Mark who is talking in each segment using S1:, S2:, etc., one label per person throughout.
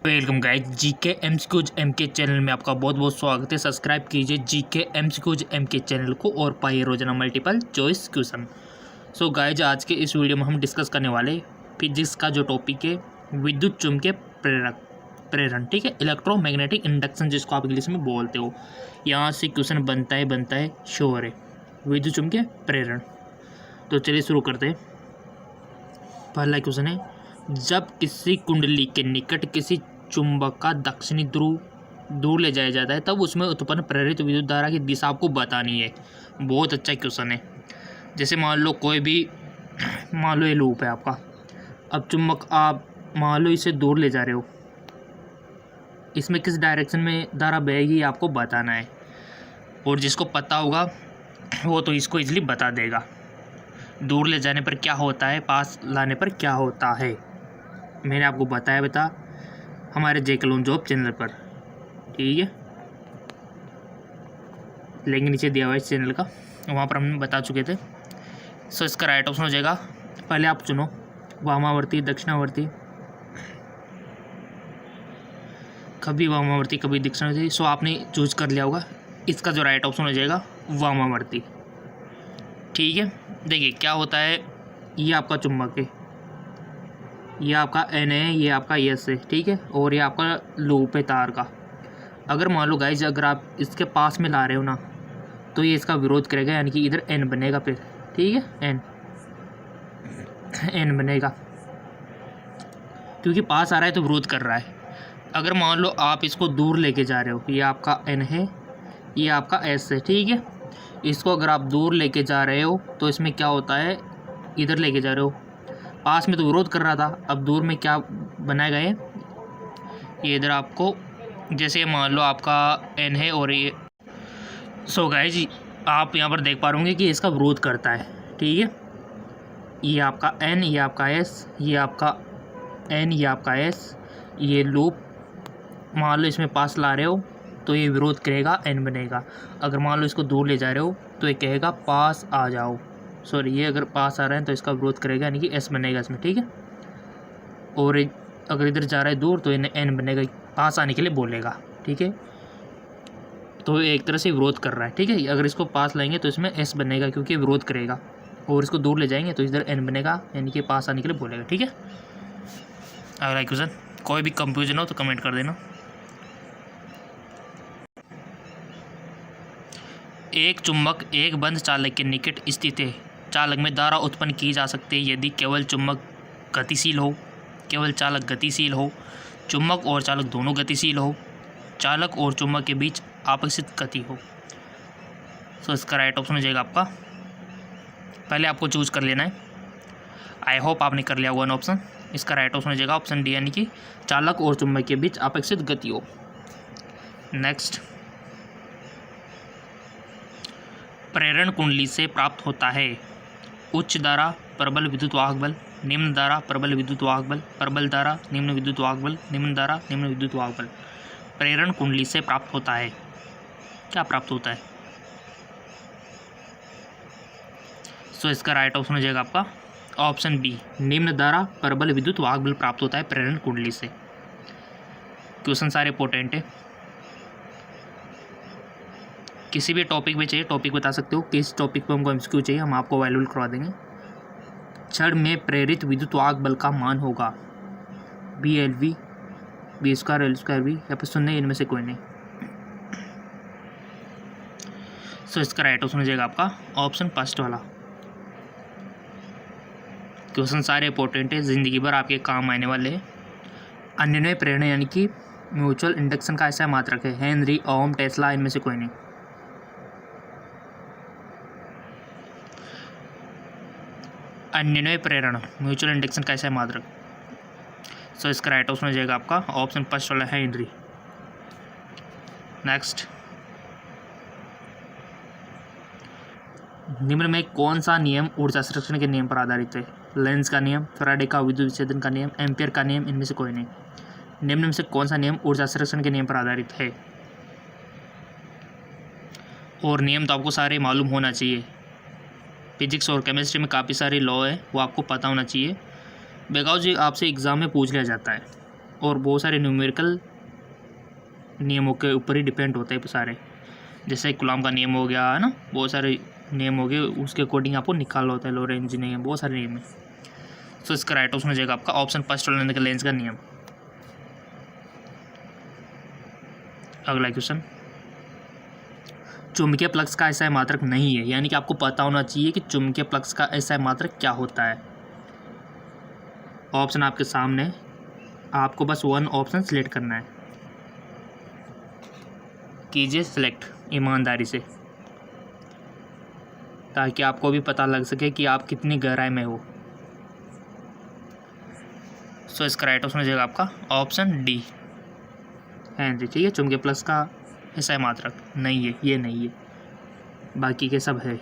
S1: Welcome guys, GK MCQs MK channel में आपका बहुत बहुत स्वागत है। सब्सक्राइब कीजिए जीके एमसीक्यूज एमके चैनल को और पाइए रोजाना multiple choice question. So guys, आज के इस वीडियो में हम डिस्कस करने वाले फिजिक्स का जो टॉपिक है विद्युत चुम्बकीय प्रेरण, ठीक है, इलेक्ट्रोमैग्नेटिक इंडक्शन जिसको आप इंग्लिश में बोलते हो। यहाँ से क्वेश्चन बनता है श्योर है, विद्युत चुम्बकीय प्रेरण। तो चलिए शुरू करते हैं। पहला क्वेश्चन है, जब किसी कुंडली के निकट किसी चुंबक का दक्षिणी ध्रुव दूर ले जाया जाता है तब उसमें उत्पन्न प्रेरित विद्युत धारा की दिशा आपको बतानी है। बहुत अच्छा क्वेश्चन है। जैसे मान लो कोई भी, मान लो ये लूप है आपका। अब चुंबक आप मान लो इसे दूर ले जा रहे हो, इसमें किस डायरेक्शन में धारा बहेगी आपको बताना है। और जिसको पता होगा वो तो इसको इजीली बता देगा। दूर ले जाने पर क्या होता है, पास लाने पर क्या होता है, मैंने आपको बताया हमारे जेके लोन जॉब चैनल पर, ठीक है, लिंक नीचे दिया हुआ है इस चैनल का, वहाँ पर हम बता चुके थे। सो इसका राइट ऑप्शन हो जाएगा, पहले आप चुनो वामावर्ती दक्षिणावर्ती, कभी वामावर्ती कभी दक्षिणावर्ती। सो आपने चूज कर लिया होगा, इसका जो राइट ऑप्शन हो जाएगा वामावर्ती, ठीक है। देखिए क्या होता है, ये आपका चुंबक है, ये आपका एन है, ये आपका एस है, ठीक है, और ये आपका लूप है तार का। अगर मान लो गाइज अगर आप इसके पास में ला रहे हो ना तो ये इसका विरोध करेगा, यानी कि इधर एन बनेगा फिर, ठीक है, एन बनेगा क्योंकि पास आ रहा है तो विरोध कर रहा है। अगर मान लो आप इसको दूर लेके जा रहे हो, ये आपका एन है, ये आपका एस है, ठीक है, इसको अगर आप दूर लेके जा रहे हो तो इसमें क्या होता है, इधर लेके जा रहे हो, पास में तो विरोध कर रहा था, अब दूर में क्या बनाएगा ये इधर आपको, जैसे मान लो आपका एन है और ये। सो गाइस आप यहाँ पर देख पा रहे होंगे कि इसका विरोध करता है, ठीक है, ये आपका एन, ये आपका एस, ये आपका एन, ये आपका एस, ये लूप मान लो इसमें पास ला रहे हो तो ये विरोध करेगा, एन बनेगा। अगर मान लो इसको दूर ले जा रहे हो तो ये कहेगा पास आ जाओ, सॉरी ये अगर पास आ रहे हैं तो इसका विरोध करेगा, यानी कि एस बनेगा इसमें, ठीक है। और अगर इधर जा रहा है दूर तो इन्हें एन बनेगा, पास आने के लिए बोलेगा, ठीक है। तो एक तरह से विरोध कर रहा है, ठीक है। अगर इसको पास लाएंगे तो इसमें एस बनेगा क्योंकि विरोध करेगा, और इसको दूर ले जाएंगे तो इधर एन बनेगा, यानी कि पास आने के लिए बोलेगा, ठीक है। अगला क्वेश्चन, कोई भी कंफ्यूजन हो तो कमेंट कर देना। एक चुंबक एक बंद चालक के निकट स्थित है, चालक में धारा उत्पन्न की जा सकती है यदि केवल चुंबक गतिशील हो, केवल चालक गतिशील हो, चुंबक और चालक दोनों गतिशील हो, चालक और चुंबक के बीच आपेक्षिक गति हो। सो इसका राइट ऑप्शन हो जाएगा आपका, पहले आपको चूज कर लेना है। आई होप आपने कर लिया वन ऑप्शन। इसका राइट ऑप्शन हो जाएगा ऑप्शन डी, यानी कि चालक और चुंबक के बीच आपेक्षिक गति हो। नेक्स्ट, प्रेरण कुंडली से प्राप्त होता है उच्च धारा प्रबल विद्युत वाहक बल, निम्न धारा प्रबल विद्युत वाहक बल, प्रबल धारा निम्न विद्युत वाहक बल, निम्न धारा निम्न विद्युत वाहक बल। प्रेरण कुंडली से प्राप्त होता है, क्या प्राप्त होता है। सो इसका राइट ऑप्शन हो जाएगा आपका ऑप्शन बी, निम्न धारा प्रबल विद्युत वाहक बल प्राप्त होता है प्रेरण कुंडली से। क्वेश्चन सारे इंपॉर्टेंट है, किसी भी टॉपिक में चाहिए टॉपिक बता सकते हो, किस टॉपिक पे हमको एमसीक्यू चाहिए हम आपको अवेलेबल करवा देंगे। क्षण में प्रेरित विद्युत वाहक बल का मान होगा BLV, B² L² V, या फिर शून्य, इनमें से कोई नहीं। सो इसका राइट ऑप्शन हो जाएगा आपका ऑप्शन फर्स्ट वाला। क्वेश्चन सारे इंपॉर्टेंट है, जिंदगी भर आपके काम आने वाले हैं। अन्योन्य प्रेरणा यानी कि म्यूचुअल इंडक्शन का ऐसा मात्रक है हेनरी, ओम, टेस्ला, इनमें से कोई नहीं। अन्योन्य प्रेरण म्यूचुअल इंडक्शन का ऐसा मात्रक। सो इसका राइट ऑप्शन हो जाएगा आपका ऑप्शन फर्स्ट वाला है हेनरी। नेक्स्ट, निम्न में कौन सा नियम ऊर्जा संरक्षण के नियम पर आधारित है। लेंस का नियम, फैराडे का विद्युत विच्छेदन का नियम, एम्पियर का नियम, इनमें से कोई नहीं। निम्न में से कौन सा नियम ऊर्जा संरक्षण के नियम पर आधारित है। और नियम तो आपको सारे मालूम होना चाहिए, फिजिक्स और केमिस्ट्री में काफ़ी सारे लॉ है वो आपको पता होना चाहिए। बेकाउज ये आपसे एग्ज़ाम में पूछ लिया जाता है। और बहुत सारे न्यूमेरिकल नियमों के ऊपर ही डिपेंड होते हैं सारे, जैसे कूलॉम का नियम हो गया है ना, बहुत सारे नियम हो गए, उसके अकॉर्डिंग आपको निकालना होता है। लॉरेंज नियम, बहुत सारे नियम है। सो इसका राइट ऑप्शन हो जाएगा आपका ऑप्शन फर्स्ट लेंस का नियम। अगला क्वेश्चन, चुंबकीय प्लक्स का ऐसा मात्रक नहीं है, यानी कि आपको पता होना चाहिए कि चुंबकीय प्लक्स का ऐसा मात्रक क्या होता है। ऑप्शन आपके सामने, आपको बस वन ऑप्शन सिलेक्ट करना है। कीजिए सिलेक्ट ईमानदारी से, ताकि आपको भी पता लग सके कि आप कितनी गहराई में हो। सो इसका राइट ऑप्शन हो जाएगा आपका ऑप्शन डी है जी। ठीक है, चुंबकीय प्लक्स का ऐसा मात्रक नहीं है, ये नहीं है, बाकी के सब है।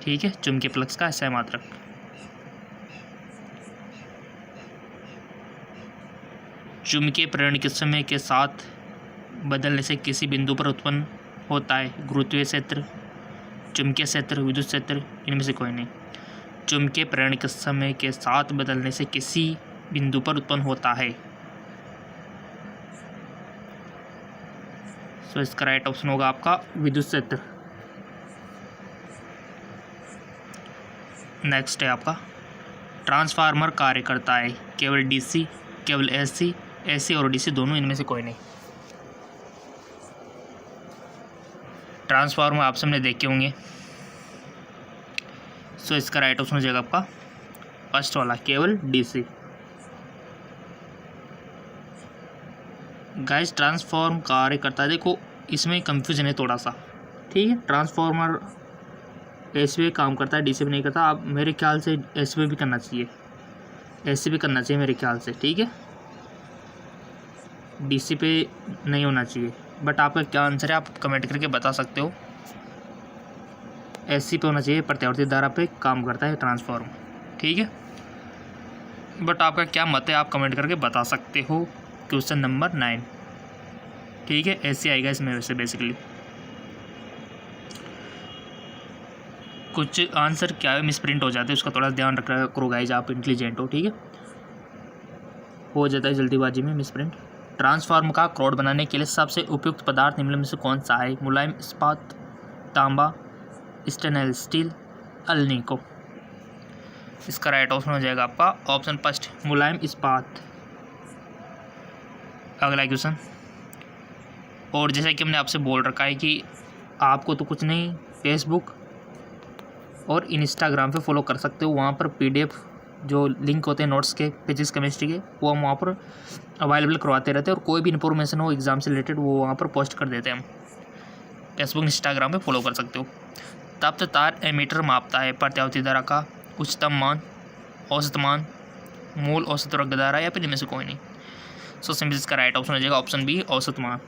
S1: ठीक है, चुंबकीय प्लक्स का ऐसा मात्रक। चुंबकीय प्रेरण के समय के साथ बदलने से किसी बिंदु पर उत्पन्न होता है गुरुत्वीय क्षेत्र, चुंबकीय क्षेत्र, विद्युत क्षेत्र, इनमें से कोई नहीं। चुंबकीय प्रेरण के समय के साथ बदलने से किसी बिंदु पर उत्पन्न होता है। सो इसका राइट ऑप्शन होगा आपका विद्युत क्षेत्र। नेक्स्ट है आपका, ट्रांसफार्मर कार्य करता है केवल डीसी, केवल एसी, एसी और डीसी दोनों, इनमें से कोई नहीं। ट्रांसफार्मर आप सबने देखे होंगे। सो इसका राइट ऑप्शन हो जाएगा आपका फर्स्ट वाला, केवल डीसी। गाइस ट्रांसफॉर्म कार्य करता है, देखो इसमें कंफ्यूजन है थोड़ा सा। ठीक है, ट्रांसफॉर्मर एसी पे काम करता है, डीसी पे नहीं करता। आप मेरे ख्याल से एसी पे भी करना चाहिए, एसी पे करना चाहिए मेरे ख्याल से। ठीक है, डीसी पे नहीं होना चाहिए। बट आपका क्या आंसर है आप कमेंट करके बता सकते हो। एसी पे होना चाहिए, प्रत्यावर्ती धारा पे काम करता है ट्रांसफॉर्मर। ठीक है, बट आपका क्या मत है आप कमेंट करके बता सकते हो। Question number 9। ठीक है, एसी आएगा इसमें वैसे बेसिकली। कुछ आंसर क्या है मिस प्रिंट हो जाते हैं, उसका थोड़ा ध्यान रखा करो गाइज, आप इंटेलिजेंट हो। ठीक है, हो जाता है जल्दीबाजी में मिस प्रिंट। ट्रांसफार्मर का क्रोड बनाने के लिए सबसे उपयुक्त पदार्थ निम्न में से कौन सा है? मुलायम इस्पात, तांबा, स्टेनलेस स्टील, अल्नीको। इसका राइट ऑप्शन हो जाएगा आपका ऑप्शन फर्स्ट, मुलायम इस्पात। अगला क्वेश्चन, और जैसा कि हमने आपसे बोल रखा है कि आपको तो कुछ नहीं, फेसबुक और इंस्टाग्राम पे फॉलो कर सकते हो। वहाँ पर पीडीएफ जो लिंक होते हैं नोट्स के, फिजिक्स केमिस्ट्री के, वो हम वहाँ पर अवेलेबल करवाते रहते हैं। और कोई भी इन्फॉर्मेशन हो एग्ज़ाम से रिलेटेड वो वहाँ पर पोस्ट कर देते हैं हम। फेसबुक इंस्टाग्राम पे फॉलो कर सकते हो। तप्त तार एमीटर मापता है प्रत्यावर्ती धारा का उच्चतम मान, औसत मान, मूल औसत वर्ग धारा, या फिर इनमें से कोई नहीं। सो सिंपल इसका राइट ऑप्शन हो जाएगा ऑप्शन बी, औसत मान।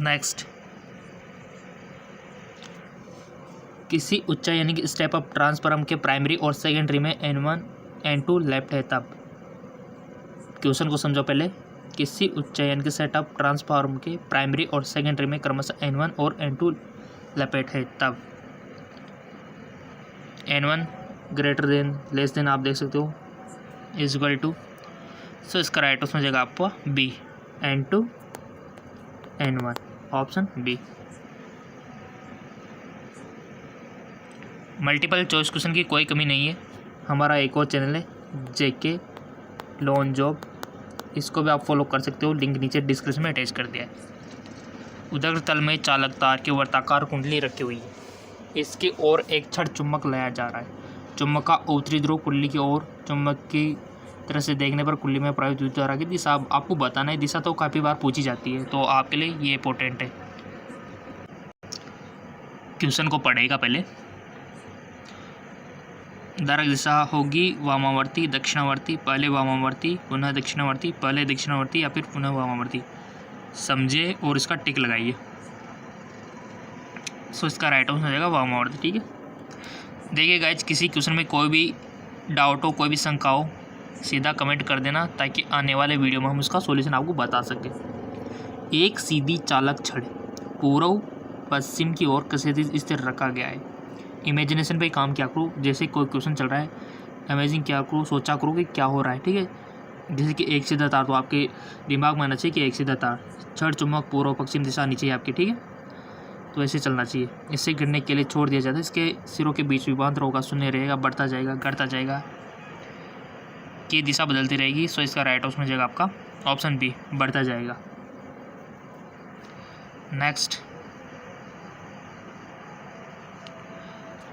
S1: नेक्स्ट, किसी ऊंचाई यानी कि स्टेप अप ट्रांसफार्मर के प्राइमरी और सेकेंडरी में N1 N2 लेफ्ट है तब। क्वेश्चन को समझो पहले। किसी उच्चाई यानी कि सेटअप ट्रांसफार्मर के प्राइमरी और सेकेंडरी में क्रमशः N1 और N2 लपेट है तब। N1 greater than, less than, आप देख सकते हो, इज इक्वल टू। सो इसका राइट ऑप्शन हो जाएगा आपका B, N2 N1, option B. Multiple choice question की कोई कमी नहीं है। हमारा एक और चैनल है जेके लॉन जॉब, इसको भी आप फॉलो कर सकते हो, लिंक नीचे डिस्क्रिप्शन में अटैच कर दिया है। उदर तल में चालक तार की वर्ताकार कुंडली रखी हुई है, इसकी ओर एक छड़ चुम्बक लाया जा रहा है। चुम्बक का उत्तरी ध्रुव कुंडली की ओर, चुम्बक की तरह से देखने पर कुंडली में प्रवाहित विद्युत धारा की दिशा आपको बताना है। दिशा तो काफ़ी बार पूछी जाती है, तो आपके लिए ये इंपॉर्टेंट है। क्वेश्चन को पढ़ेगा पहले। धारा की दिशा होगी वामावर्ती, दक्षिणावर्ती, पहले वामावर्ती, पुनः दक्षिणावर्ती, पहले दक्षिणावर्ती, या फिर पुनः वामावर्ती। समझे और इसका टिक लगाइए। सो इसका राइट आंसर हो जाएगा वामावर्ती। ठीक है, देखिए गाइज, किसी क्वेश्चन में कोई भी डाउट हो, कोई भी शंका हो, सीधा कमेंट कर देना, ताकि आने वाले वीडियो में हम उसका सॉल्यूशन आपको बता सकें। एक सीधी चालक छड़ पूर्व पश्चिम की ओर कसे स्थिर रखा गया है। इमेजिनेशन पे काम किया करो, जैसे कोई क्वेश्चन चल रहा है, इमेजिन किया करो, सोचा करो कि क्या हो रहा है। ठीक है, जैसे कि एक सीधा तार, तो आपके दिमाग में आना चाहिए कि एक सीधा तार, छड़ चुम्बक पूर्व पश्चिम दिशा आनी चाहिए आपकी, ठीक है। तो ऐसे चलना चाहिए। इससे गिरने के लिए छोड़ दिया जाता है। इसके सिरों के बीच विभवांतर होगा, शून्य रहेगा, बढ़ता जाएगा, घटता जाएगा, की दिशा बदलती रहेगी। सो इसका राइट ऑप्शन हो जाएगा आपका ऑप्शन बी, बढ़ता जाएगा। नेक्स्ट,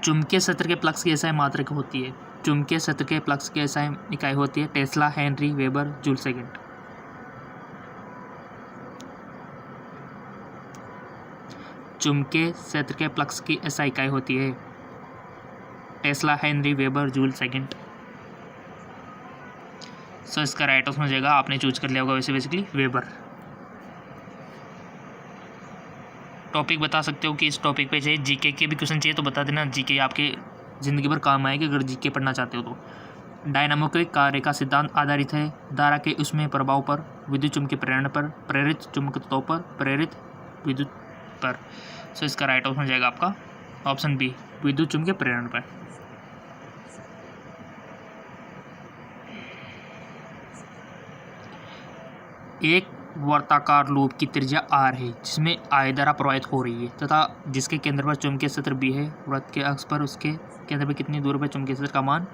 S1: चुंबकीय क्षेत्र के फ्लक्स की एसआई मात्रक होती है। चुंबकीय क्षेत्र के फ्लक्स की एसआई इकाई होती है tesla, henry, weber, joule second. चुंबकीय क्षेत्र के फ्लक्स की एसआई इकाई होती है tesla, henry, weber, joule second. So इसका राइट ऑप्शन हो जाएगा, आपने चूज कर लिया होगा वैसे बेसिकली वेबर। टॉपिक बता सकते हो कि इस टॉपिक पे चाहिए, जीके के भी क्वेश्चन चाहिए तो बता देना, जीके आपके ज़िंदगी भर काम आएगी अगर जीके पढ़ना चाहते हो तो। डायनामो के कार्य का सिद्धांत आधारित है धारा के उसमें प्रभाव पर, विद्युत चुम्बकीय प्रेरण पर, प्रेरित चुंबकत्व पर, प्रेरित विद्युत पर। सो इसका राइट ऑप्शन हो जाएगा आपका ऑप्शन बी, विद्युत चुम्बकीय प्रेरण पर। एक वर्ताकार लूप की त्रिज्या r है जिसमें I धारा प्रवाहित हो रही है तथा जिसके केंद्र पर चुंबकीय क्षेत्र B है। वृत्त के अक्ष पर उसके केंद्र पर कितनी दूर पर चुंबकीय क्षेत्र का मान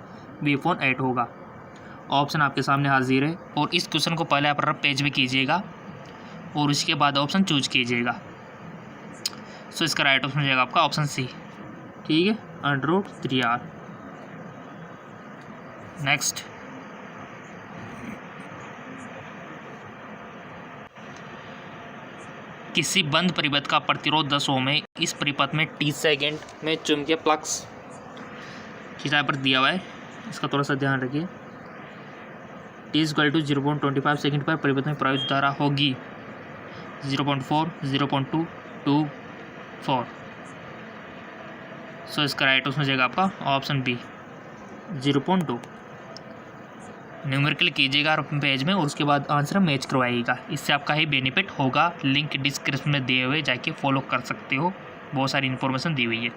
S1: V/8 होगा। ऑप्शन आपके सामने हाजिर है और इस क्वेश्चन को पहले आप रफ पेज में कीजिएगा और उसके बाद ऑप्शन चूज कीजिएगा। सो इसका राइट ऑप्शन हो जाएगा आपका ऑप्शन सी, ठीक है, √3r। नेक्स्ट, किसी बंद परिपथ का प्रतिरोध 10 ओम है। इस परिपथ में t सेकेंड में चुंबकीय फ्लक्स खिंचाव पर दिया हुआ है, इसका थोड़ा सा ध्यान रखिए। t = 0.25 सेकेंड पर परिपथ में प्रवाहित धारा होगी 0.4, 0.2, 2, 4। सो इसका राइट ऑप्शन हो जाएगा आपका ऑप्शन बी, 0.2। न्यूमेरिकल कीजिएगा पेज में और उसके बाद आंसर मैच करवाइएगा, इससे आपका ही बेनिफिट होगा। लिंक डिस्क्रिप्शन में दिए हुए जाके फॉलो कर सकते हो, बहुत सारी इन्फॉर्मेशन दी हुई है।